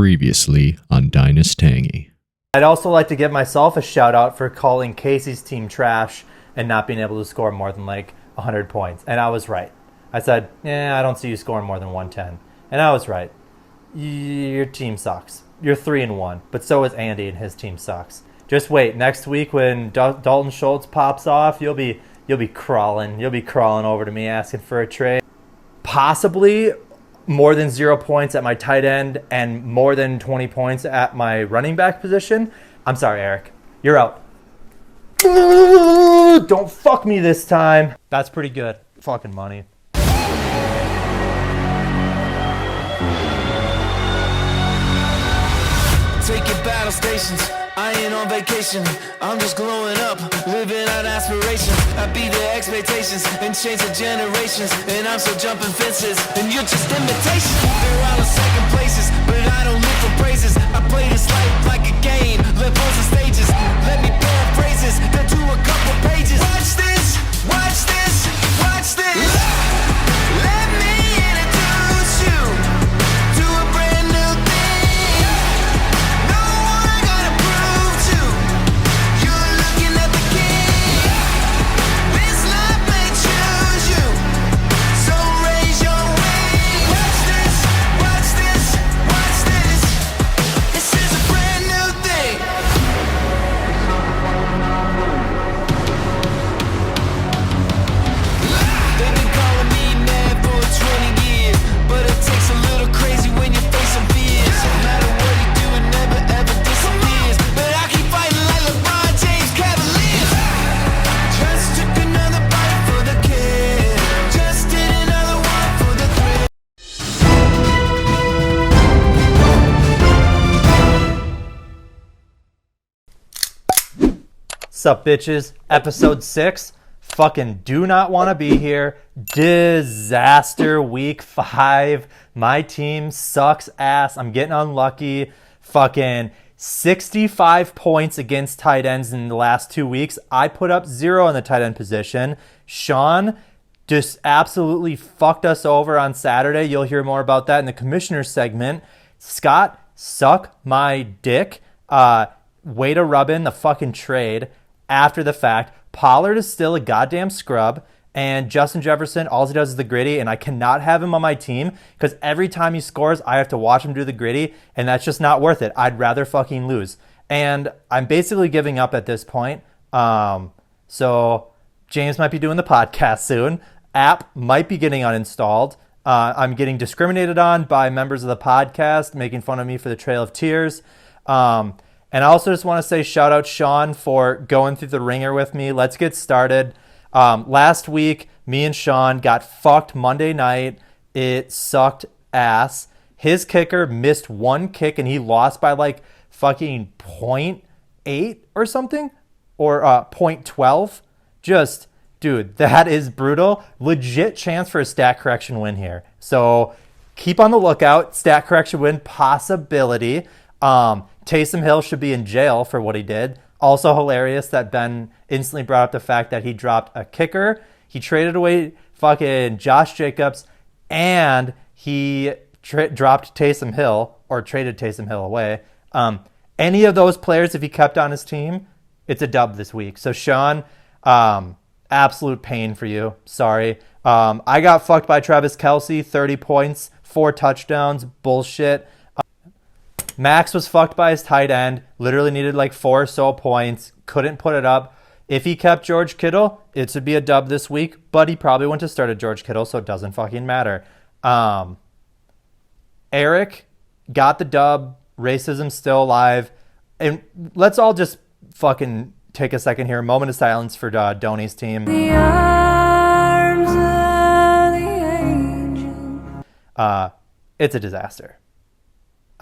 Previously on Dynastangy. I'd also like to give myself a shout out for calling Casey's team trash and not being able to score more than like 100 points. And I was right. I said, I don't see you scoring more than 110. And I was right. Your team sucks. You're 3-1, but so is Andy and his team sucks. Just wait. Next week when Dalton Schultz pops off, you'll be crawling. You'll be crawling over to me asking for a trade. Possibly more than 0 points at my tight end and more than 20 points at my running back position. I'm sorry, Eric. You're out. Don't fuck me this time. That's pretty good. Fucking money. Taking battle stations, I ain't on vacation. I'm just glowing up, living out aspirations. I beat the expectations and change the generations. And I'm still jumping fences, and you're just imitation. They're all in second places, but I don't live for praises. I play this life like a game, levels and stages. Let me paraphrases, then do a couple pages. Watch this, watch this, watch this. Let me introduce you to a brand new thing. No one gotta prove to. You're looking at the king. This life may choose you, so raise your wings. Watch this, watch this, watch this. This is a brand new thing. They've been calling me mad for 20 years, but it takes a little crazy when you face some fears. No matter what you do, it never ever disappears. But I keep fighting like LeBron James Cavaliers. Just took another bite for the kid. Just did another one for the thrill. Sup, bitches? Episode 6. Fucking do not want to be here. Disaster week 5. My team sucks ass. I'm getting unlucky. Fucking 65 points against tight ends in the last 2 weeks. I put up 0 in the tight end position. Sean just absolutely fucked us over on Saturday. You'll hear more about that in the commissioner segment. Scott, suck my dick. Way to rub in the fucking trade after the fact. Pollard is still a goddamn scrub, and Justin Jefferson, all he does is the gritty, and I cannot have him on my team because every time he scores, I have to watch him do the gritty, and that's just not worth it. I'd rather fucking lose. And I'm basically giving up at this point. So James might be doing the podcast soon. App might be getting uninstalled. I'm getting discriminated on by members of the podcast, making fun of me for the Trail of Tears. And I also just want to say shout out Sean for going through the ringer with me. Let's get started. Last week, me and Sean got fucked Monday night. It sucked ass. His kicker missed one kick and he lost by like fucking 0.8 or something, or 0.12. Just, dude, that is brutal. Legit chance for a stat correction win here. So keep on the lookout. Stat correction win possibility. Taysom Hill should be in jail for what he did. Also hilarious that Ben instantly brought up the fact that he dropped a kicker. He traded away fucking Josh Jacobs, and he dropped Taysom Hill, or traded Taysom Hill away. Any of those players, if he kept on his team, it's a dub this week. So Sean, absolute pain for you. Sorry. I got fucked by Travis Kelce, 30 points, 4 touchdowns, bullshit. Max was fucked by his tight end, literally needed like 4 or so points, couldn't put it up. If he kept George Kittle, it should be a dub this week, but he probably went to start at George Kittle, so it doesn't fucking matter. Eric got the dub, racism still alive, and let's all just fucking take a second here, a moment of silence for Donnie's team. The arms of the angel. It's a disaster.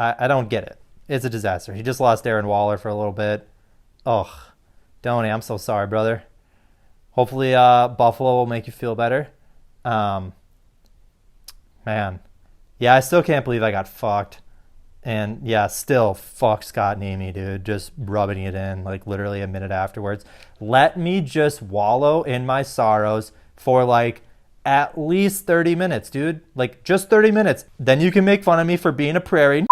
I don't get it. It's a disaster. He just lost Darren Waller for a little bit. Ugh. Donnie, I'm so sorry, brother. Hopefully Buffalo will make you feel better. Man. Yeah, I still can't believe I got fucked. And yeah, still fuck Scott Neamy, dude. Just rubbing it in like literally a minute afterwards. Let me just wallow in my sorrows for like at least 30 minutes, dude. Like just 30 minutes. Then you can make fun of me for being a prairie.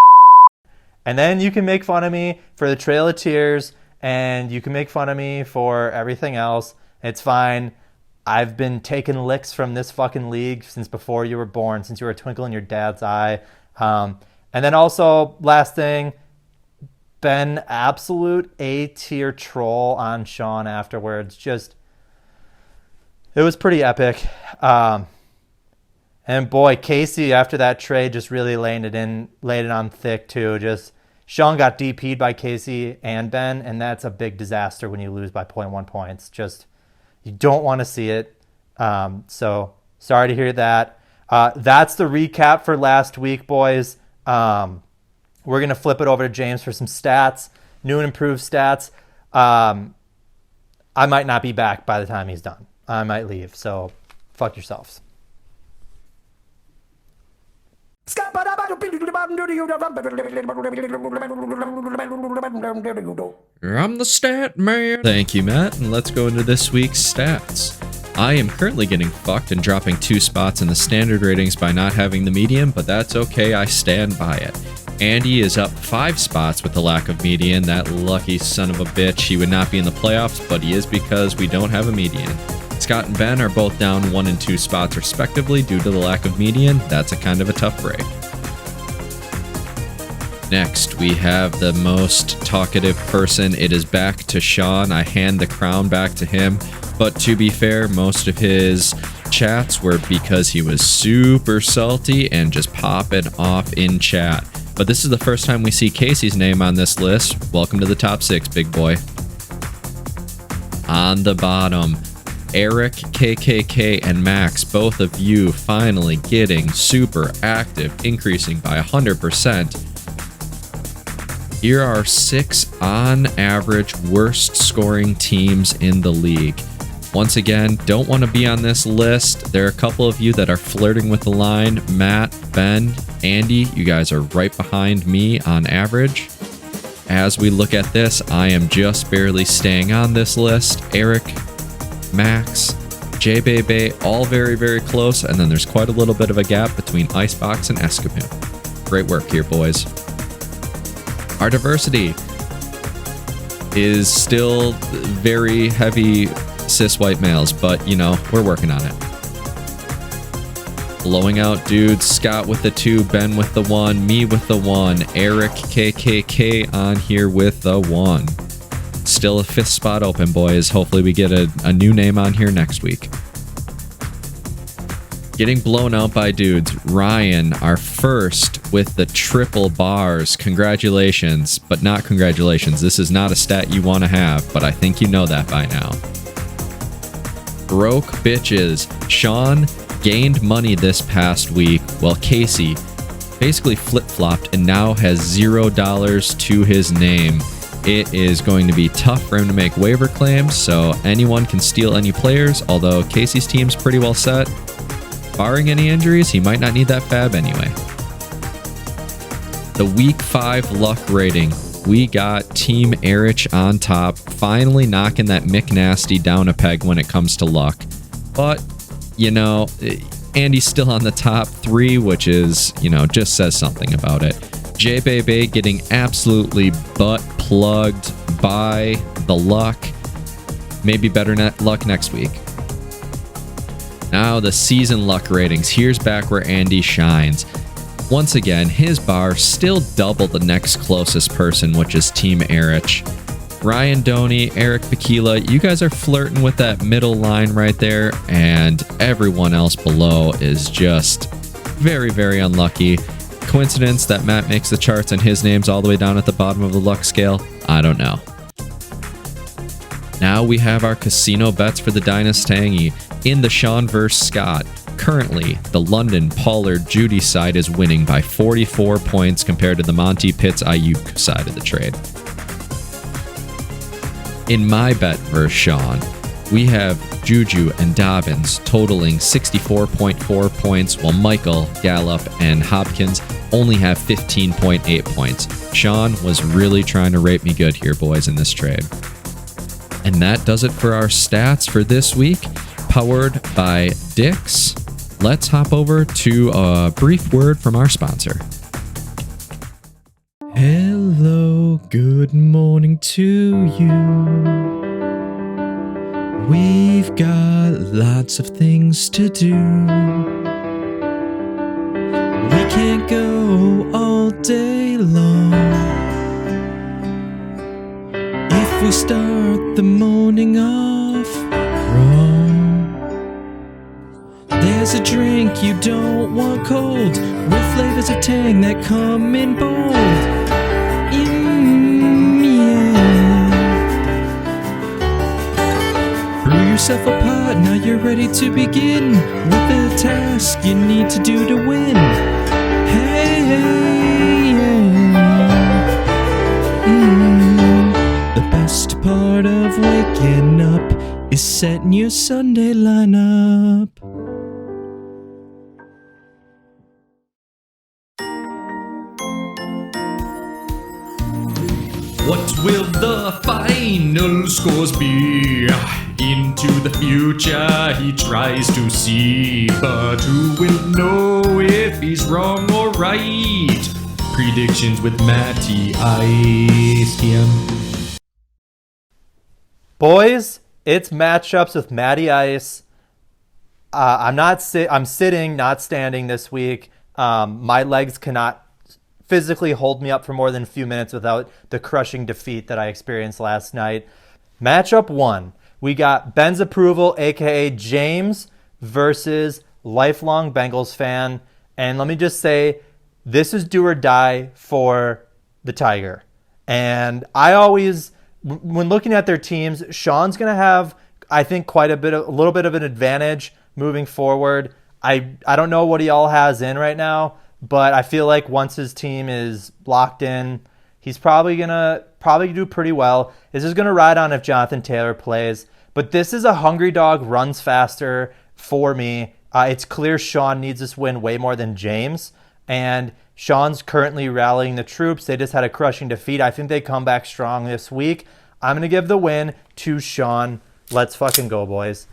And then you can make fun of me for the Trail of Tears, and you can make fun of me for everything else. It's fine. I've been taking licks from this fucking league since before you were born, since you were a twinkle in your dad's eye. And then also, last thing, been absolute A-tier troll on Sean afterwards. Just, it was pretty epic. And boy, Casey, after that trade, just really laid it on thick too. Just Sean got DP'd by Casey and Ben, and that's a big disaster when you lose by 0.1 points. Just, you don't want to see it. So sorry to hear that. That's the recap for last week, boys. We're going to flip it over to James for some stats, new and improved stats. I might not be back by the time he's done. I might leave, so fuck yourselves. I'm the stat man. Thank you, Matt, and let's go into this week's stats. I am currently getting fucked and dropping 2 spots in the standard ratings by not having the median, but that's okay, I stand by it. Andy is up 5 spots with the lack of median. That lucky son of a bitch. He would not be in the playoffs, but he is because we don't have a median. Scott and Ben are both down 1 and 2 spots respectively due to the lack of median. That's a kind of a tough break. Next, we have the most talkative person. It is back to Sean. I hand the crown back to him. But to be fair, most of his chats were because he was super salty and just popping off in chat. But this is the first time we see Casey's name on this list. Welcome to the top 6, big boy. On the bottom, Eric, KKK, and Max, both of you finally getting super active, increasing by 100%. Here are 6 on average worst scoring teams in the league. Once again, don't want to be on this list. There are a couple of you that are flirting with the line. Matt, Ben, Andy, you guys are right behind me on average. As we look at this, I am just barely staying on this list. Eric, Max, J-Bebe, all very, very close. And then there's quite a little bit of a gap between Icebox and Escapin. Great work here, boys. Our diversity is still very heavy cis white males, but you know, we're working on it. Blowing out dudes, Scott with the 2, Ben with the 1, me with the 1, Eric KKK on here with the 1. Still a 5th spot open, boys. Hopefully we get a new name on here next week. Getting blown out by dudes, Ryan, our first with the triple bars. Congratulations, but not congratulations. This is not a stat you want to have, but I think you know that by now. Broke bitches. Sean gained money this past week, while Casey basically flip-flopped and now has $0 to his name. It is going to be tough for him to make waiver claims, so anyone can steal any players, although Casey's team's pretty well set. Barring any injuries, he might not need that fab anyway. The Week 5 luck rating. We got Team Erich on top, finally knocking that McNasty down a peg when it comes to luck. But, you know, Andy's still on the top 3, which is, you know, just says something about it. J-Bebe getting absolutely butt-plugged by the luck. Maybe better luck next week. Now the season luck ratings. Here's back where Andy shines. Once again, his bar still double the next closest person, which is Team Erich. Ryan Doney, Eric Tequila, you guys are flirting with that middle line right there, and everyone else below is just very, very unlucky. Coincidence that Matt makes the charts and his name's all the way down at the bottom of the luck scale? I don't know. Now we have our casino bets for the Dynastangy. In the Sean vs. Scott, currently the London Pollard Judy side is winning by 44 points compared to the Monty Pitts Ayuk side of the trade. In my bet versus Sean, we have Juju and Dobbins totaling 64.4 points, while Michael, Gallup, and Hopkins only have 15.8 points. Sean was really trying to rate me good here, boys, in this trade. And that does it for our stats for this week, powered by Dix. Let's hop over to a brief word from our sponsor. Hello. Good morning to you. We've got lots of things to do. We can't go all day long if we start the morning off wrong. There's a drink you don't want cold, with flavors of tang that come in bold. Brew yourself a pot, now you're ready to begin with the task you need to do to win. Hey, the best part of waking up is setting your Sunday lineup. What will the final scores be? Into the future he tries to see, but who will know if he's wrong or right? Predictions with Matty Ice. Boys, it's matchups with Matty Ice. I'm sitting, not standing this week. My legs cannot physically hold me up for more than a few minutes without the crushing defeat that I experienced last night. Matchup 1. We got Ben's Approval, a.k.a. James, versus lifelong Bengals fan. And let me just say, this is do or die for the Tiger. And I always, when looking at their teams, Sean's going to have, I think, a little bit of an advantage moving forward. I don't know what he all has in right now, but I feel like once his team is locked in, he's probably gonna do pretty well. This is gonna ride on if Jonathan Taylor plays, but this is a hungry dog runs faster for me. It's clear Sean needs this win way more than James, and Sean's currently rallying the troops. They just had a crushing defeat. I think they come back strong this week. I'm gonna give the win to Sean. Let's fucking go, boys.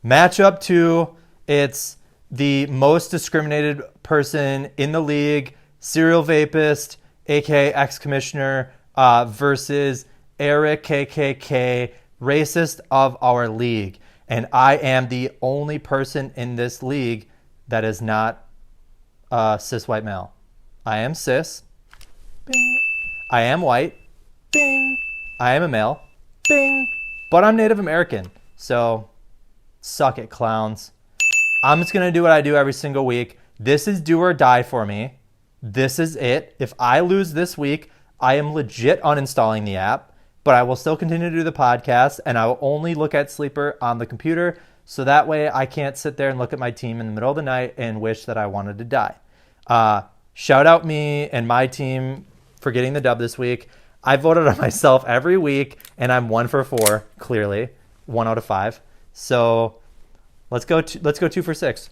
Matchup 2, it's the most discriminated person in the league, serial vapist, aka ex-commissioner, versus Eric KKK, racist of our league. And I am the only person in this league that is not cis white male. I am cis. Bing. I am white. Bing. I am a male. Bing. But I'm Native American. So suck it, clowns. I'm just going to do what I do every single week. This is do or die for me. This is it. If I lose this week, I am legit uninstalling the app, but I will still continue to do the podcast, and I will only look at Sleeper on the computer, so that way I can't sit there and look at my team in the middle of the night and wish that I wanted to die. Shout out me and my team for getting the dub this week. I voted on myself every week, and I'm 1 for 4, clearly. 1 out of 5. So let's go 2 for 6.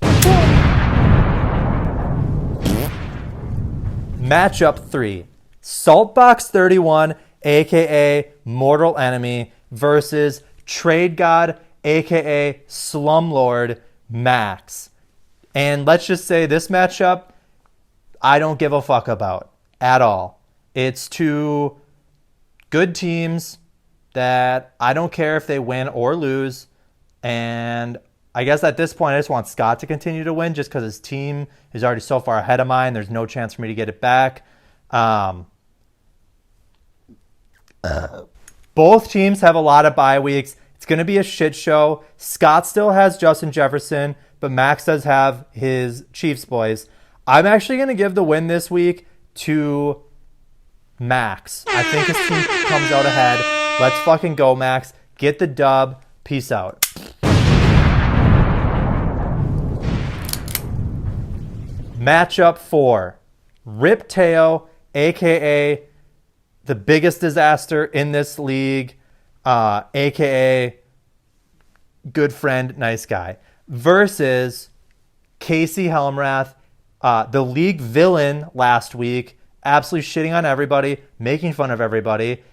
Matchup 3. Saltbox 31, aka Mortal Enemy, versus Trade God, aka Slumlord Max. And let's just say this matchup, I don't give a fuck about at all. It's two good teams that I don't care if they win or lose. And I guess at this point, I just want Scott to continue to win just because his team is already so far ahead of mine. There's no chance for me to get it back. Both teams have a lot of bye weeks. It's going to be a shit show. Scott still has Justin Jefferson, but Max does have his Chiefs boys. I'm actually going to give the win this week to Max. I think his team comes out ahead. Let's fucking go, Max. Get the dub. Peace out. Matchup 4. Rip Teo, a.k.a. the biggest disaster in this league, a.k.a. good friend, nice guy, versus Casey Helmrath, the league villain last week, absolutely shitting on everybody, making fun of everybody.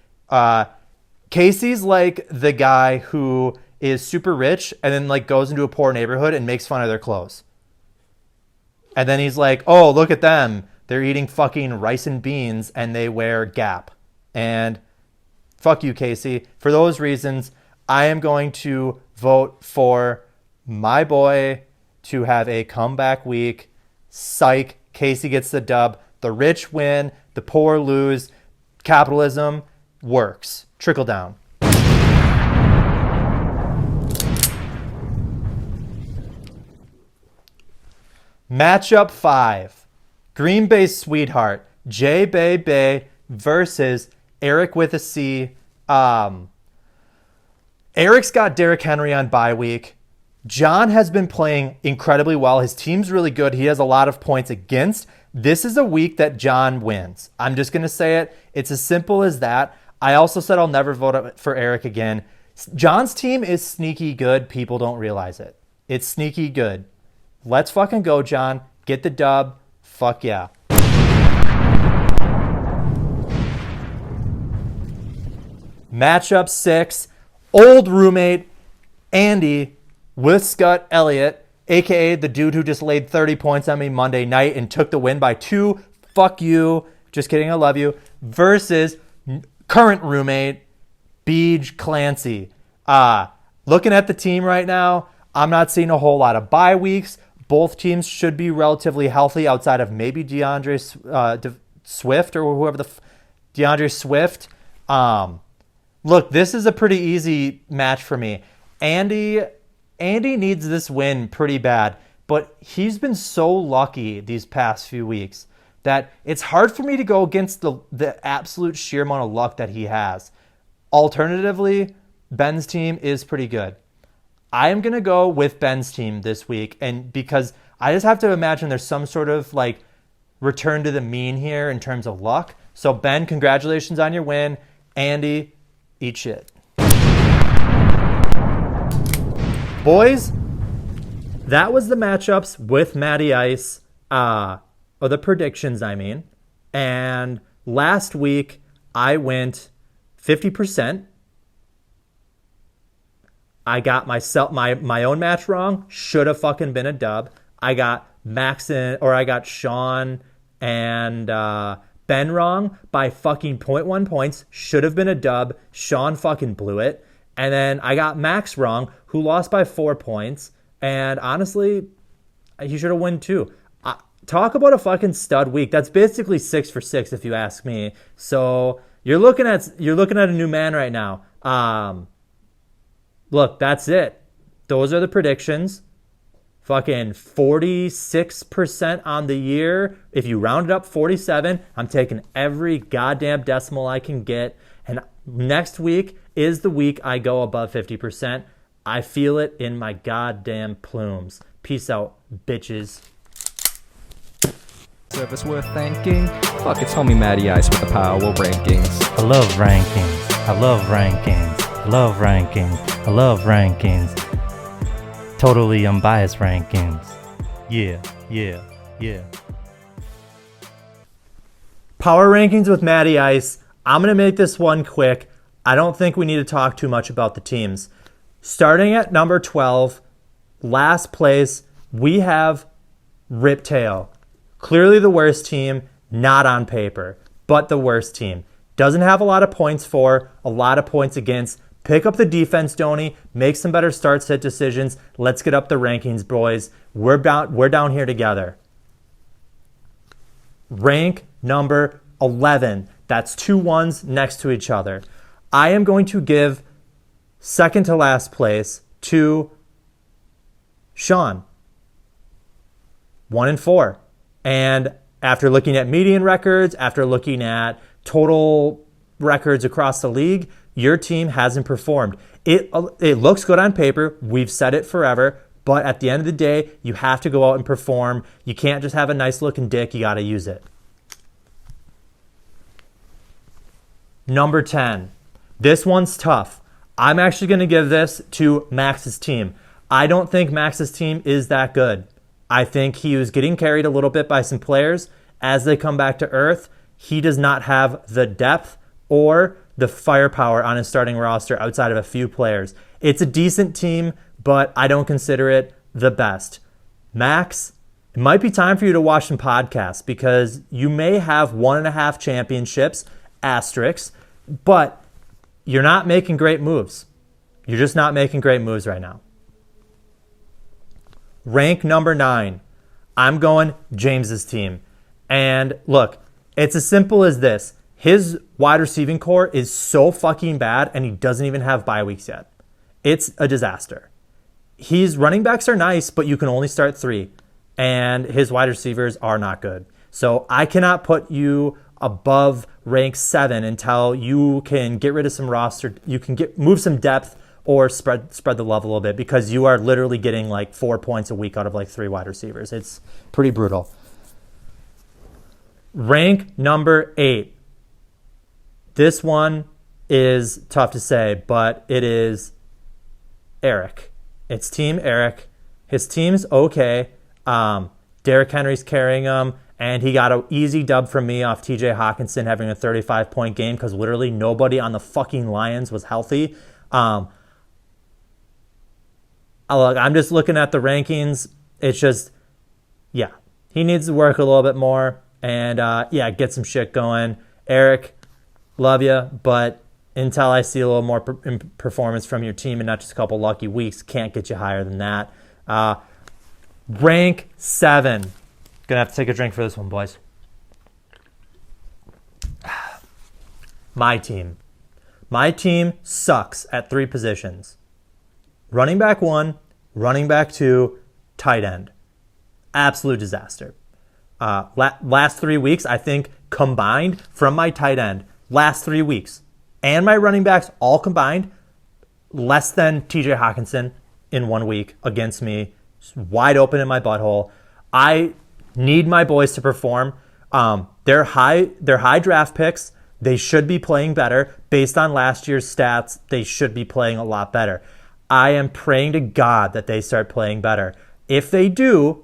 Casey's like the guy who is super rich and then like goes into a poor neighborhood and makes fun of their clothes. And then he's like, oh, look at them. They're eating fucking rice and beans and they wear Gap. And fuck you, Casey. For those reasons, I am going to vote for my boy to have a comeback week. Psych. Casey gets the dub. The rich win. The poor lose. Capitalism works. Trickle down. Matchup 5. Green Bay Sweetheart. J Bay Bay versus Eric with a C. Eric's got Derrick Henry on bye week. John has been playing incredibly well. His team's really good. He has a lot of points against. This is a week that John wins. I'm just going to say it. It's as simple as that. I also said I'll never vote for Eric again. John's team is sneaky good. People don't realize it. It's sneaky good. Let's fucking go, John. Get the dub. Fuck yeah. Matchup 6. Old roommate Andy with Scott Elliott, a.k.a. the dude who just laid 30 points on me Monday night and took the win by 2. Fuck you. Just kidding. I love you. Versus current roommate Beej Clancy. Looking at the team right now, I'm not seeing a whole lot of bye weeks. Both teams should be relatively healthy outside of maybe DeAndre Swift or whoever DeAndre Swift. Look, this is a pretty easy match for me. Andy needs this win pretty bad, but he's been so lucky these past few weeks that it's hard for me to go against the absolute sheer amount of luck that he has. Alternatively, Ben's team is pretty good. I am going to go with Ben's team this week, and because I just have to imagine there's some sort of like return to the mean here in terms of luck. So Ben, congratulations on your win. Andy, eat shit. Boys, that was the matchups with Matty Ice, or the predictions, I mean. And last week, I went 50%. I got my own match wrong. Should have fucking been a dub. I got I got Sean and Ben wrong by fucking 0.1 points. Should have been a dub. Sean fucking blew it. And then I got Max wrong, who lost by 4 points. And honestly, he should have won too. Talk about a fucking stud week. That's basically 6 for 6 if you ask me. So you're looking at a new man right now. Look, that's it. Those are the predictions. Fucking 46% on the year. If you round it up, 47. I'm taking every goddamn decimal I can get. And next week is the week I go above 50%. I feel it in my goddamn plumes. Peace out, bitches. Service worth thanking. Fuck, it's homie Matty Ice with the Power Rankings. I love rankings. I love rankings. I love rankings. I love rankings. Totally unbiased rankings. Yeah. Power rankings with Matty Ice. I'm going to make this one quick. I don't think we need to talk too much about the teams. Starting at number 12, last place, we have Riptail. Clearly the worst team, not on paper, but the worst team. Doesn't have a lot of points for, a lot of points against. Pick up the defense, Donnie. Make some better start-sit decisions. Let's get up the rankings, boys. We're down here together. Rank number 11. That's 2 1s next to each other. I am going to give second to last place to Sean. 1 and 4. And after looking at median records, after looking at total records across the league, your team hasn't performed. It looks good on paper. We've said it forever. But at the end of the day, you have to go out and perform. You can't just have a nice looking dick. You got to use it. Number 10. This one's tough. I'm actually going to give this to Max's team. I don't think Max's team is that good. I think he was getting carried a little bit by some players. As they come back to earth, he does not have the depth or the firepower on his starting roster outside of a few players. It's a decent team, but I don't consider it the best. Max, it might be time for you to watch some podcasts because you may have 1.5 championships, asterisks, but you're not making great moves. You're just not making great moves right now. Rank number 9. I'm going James's team. And look, it's as simple as this. His wide receiving core is so fucking bad and he doesn't even have bye weeks yet. It's a disaster. His running backs are nice, but you can only start 3. And his wide receivers are not good. So I cannot put you above rank 7 until you can get rid of some roster. You can move some depth or spread the love a little bit because you are literally getting like 4 points a week out of like 3 wide receivers. It's pretty brutal. Rank number 8. This one is tough to say, but it is Eric. It's Team Eric. His team's okay. Derrick Henry's carrying him, and he got an easy dub from me off TJ Hawkinson having a 35-point game because literally nobody on the fucking Lions was healthy. Look, I'm just looking at the rankings. It's just, yeah, he needs to work a little bit more and, get some shit going. Eric, love you, but until I see a little more performance from your team and not just a couple lucky weeks, can't get you higher than that. Rank 7. Gonna have to take a drink for this one, boys. My team. My team sucks at 3 positions. Running back 1, running back 2, tight end. Absolute disaster. Last 3 weeks, I think combined from my tight end, last 3 weeks, and my running backs all combined, less than TJ Hawkinson in 1 week against me. Wide open in my butthole. I need my boys to perform. They're high draft picks. They should be playing better. Based on last year's stats, they should be playing a lot better. I am praying to God that they start playing better. If they do,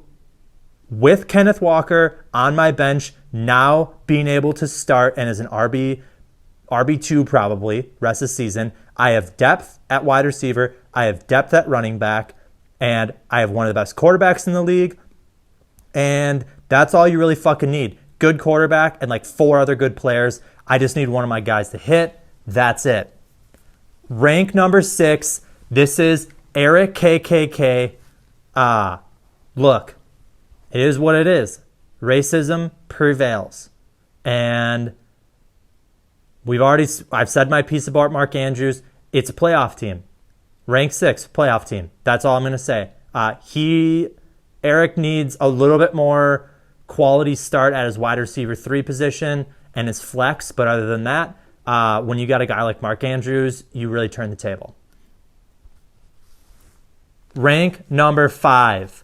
with Kenneth Walker on my bench, now being able to start and as an RB2 probably rest of the season, I have depth at wide receiver. I have depth at running back. And I have one of the best quarterbacks in the league. And that's all you really fucking need. Good quarterback and like 4 other good players. I just need one of my guys to hit. That's it. Rank number 6. This is Eric KKK. Look, it is what it is. Racism prevails. And I've said my piece about Mark Andrews. It's a playoff team. Rank 6, playoff team. That's all I'm going to say. Eric needs a little bit more quality start at his wide receiver 3 position and his flex. But other than that, when you got a guy like Mark Andrews, you really turn the table. Rank number 5.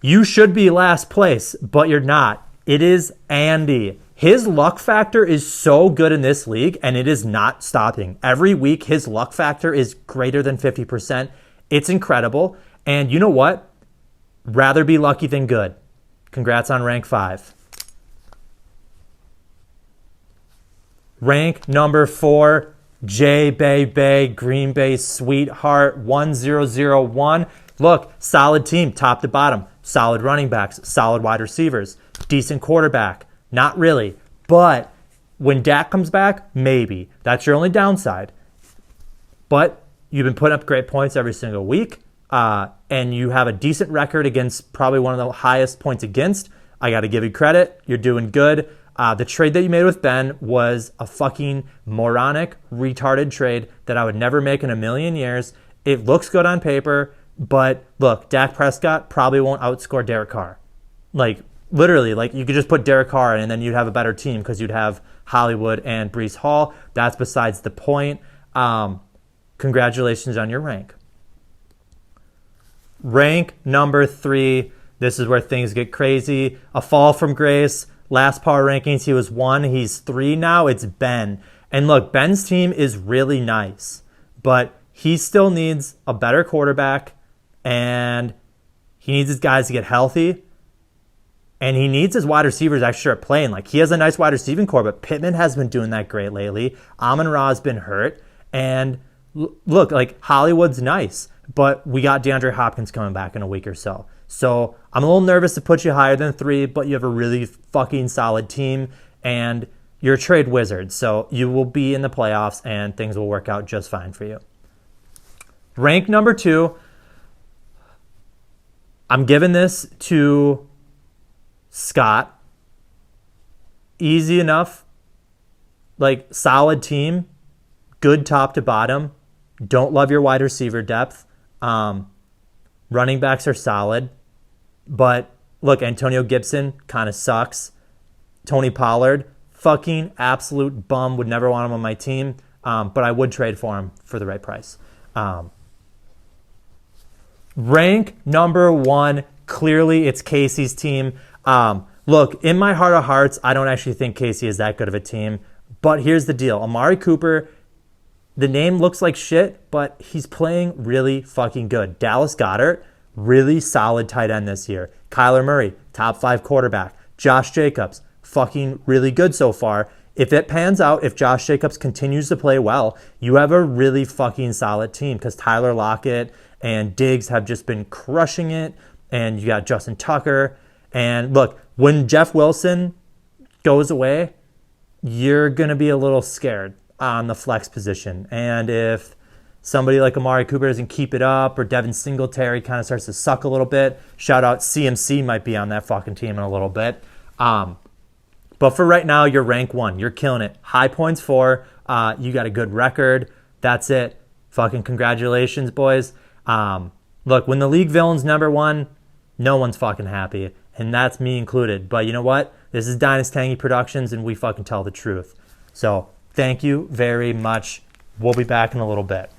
You should be last place, but you're not. It is Andy. His luck factor is so good in this league, and it is not stopping. Every week, his luck factor is greater than 50%. It's incredible. And you know what? Rather be lucky than good. Congrats on rank 5. Rank number 4, J Bay Green Bay Sweetheart 1001. Look, solid team, top to bottom. Solid running backs, solid wide receivers, decent quarterback. Not really. But when Dak comes back, maybe. That's your only downside. But you've been putting up great points every single week. And you have a decent record against probably one of the highest points against. I got to give you credit. You're doing good. The trade that you made with Ben was a fucking moronic, retarded trade that I would never make in a million years. It looks good on paper. But look, Dak Prescott probably won't outscore Derek Carr. Literally, you could just put Derek Carr in and then you'd have a better team because you'd have Hollywood and Breece Hall. That's besides the point. Congratulations on your rank. Rank number 3. This is where things get crazy. A fall from grace. Last power rankings, he was 1. He's 3 now. It's Ben. And look, Ben's team is really nice. But he still needs a better quarterback. And he needs his guys to get healthy. And he needs his wide receivers actually start playing. He has a nice wide receiving core, but Pittman hasn't been doing that great lately. Amon-Ra's been hurt. And look, Hollywood's nice, but we got DeAndre Hopkins coming back in a week or so. So I'm a little nervous to put you higher than 3, but you have a really fucking solid team, and you're a trade wizard. So you will be in the playoffs, and things will work out just fine for you. Rank number 2, I'm giving this to Scott. Easy enough, like solid team, good top to bottom. Don't love your wide receiver depth. Running backs are solid. But look, Antonio Gibson kind of sucks. Tony Pollard, fucking absolute bum. Would never want him on my team. But I would trade for him for the right price. Rank number 1, clearly it's Casey's team. Look, in my heart of hearts, I don't actually think Casey is that good of a team. But here's the deal. Amari Cooper, the name looks like shit, but he's playing really fucking good. Dallas Goedert, really solid tight end this year. Kyler Murray, top 5 quarterback. Josh Jacobs, fucking really good so far. If it pans out, if Josh Jacobs continues to play well, you have a really fucking solid team because Tyler Lockett and Diggs have just been crushing it. And you got Justin Tucker. And look, when Jeff Wilson goes away, you're going to be a little scared on the flex position. And if somebody like Amari Cooper doesn't keep it up, or Devin Singletary kind of starts to suck a little bit, shout out CMC might be on that fucking team in a little bit. But for right now, you're rank 1. You're killing it. High points 4. You got a good record. That's it. Fucking congratulations, boys. Look, when the league villain's number 1, no one's fucking happy. And that's me included. But you know what? This is Dynastangy Productions, and we fucking tell the truth. So thank you very much. We'll be back in a little bit.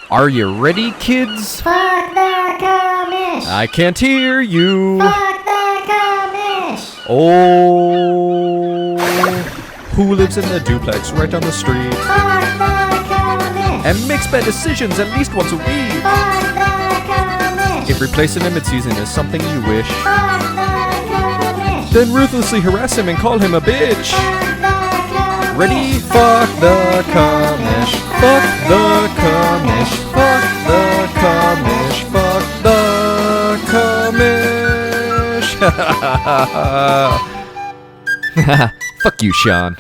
Are you ready, kids? Fuck the Commish! I can't hear you. Fuck the Commish! Oh, who lives in the duplex right down the street Fuck the Commish! and makes bad decisions at least once a week? Fuck the Commish! If replacing him mid-season is something you wish, Fuck the Commish! then ruthlessly harass him and call him a bitch. Fuck the Commish! Ready? Fuck the Commish. Fuck the Commish. Fuck the Commish. Fuck the Commish. Fuck you, Sean.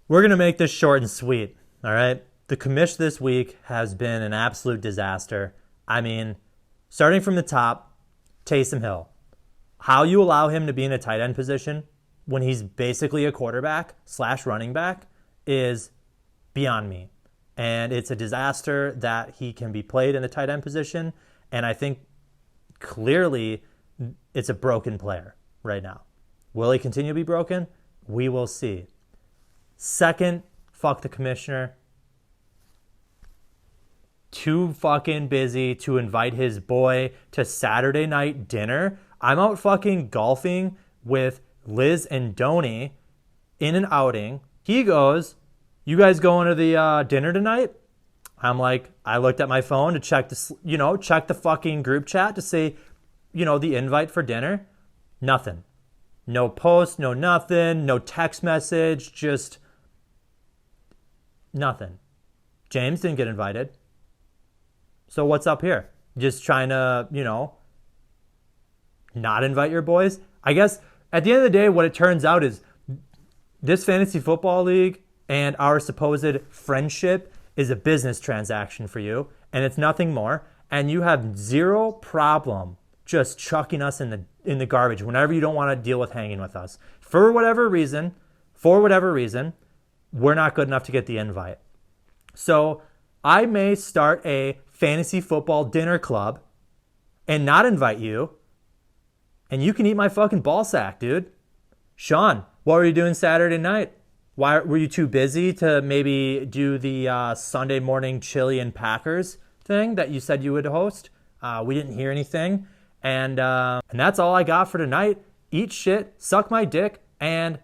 We're going to make this short and sweet, all right? The commish this week has been an absolute disaster. I mean, starting from the top, Taysom Hill. How you allow him to be in a tight end position when he's basically a quarterback / running back is beyond me. And it's a disaster that he can be played in the tight end position. And I think clearly it's a broken player right now. Will he continue to be broken? We will see. Second, fuck the commissioner. Too fucking busy to invite his boy to Saturday night dinner. I'm out fucking golfing with Liz and Donnie in an outing. He goes, "You guys going to the dinner tonight?" I'm like, I looked at my phone to check check the fucking group chat to say, the invite for dinner. Nothing. No post, no nothing, no text message, just nothing. James didn't get invited. So what's up here? Just trying to, not invite your boys? I guess at the end of the day, what it turns out is this fantasy football league and our supposed friendship is a business transaction for you, and it's nothing more. And you have zero problem just chucking us in the garbage whenever you don't want to deal with hanging with us. For whatever reason, we're not good enough to get the invite. So I may start a fantasy football dinner club and not invite you, and you can eat my fucking ball sack, dude. Sean, what were you doing Saturday night? Why were you too busy to maybe do the Sunday morning Chili and Packers thing that you said you would host? We didn't hear anything. And that's all I got for tonight. Eat shit, suck my dick, and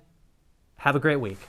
have a great week.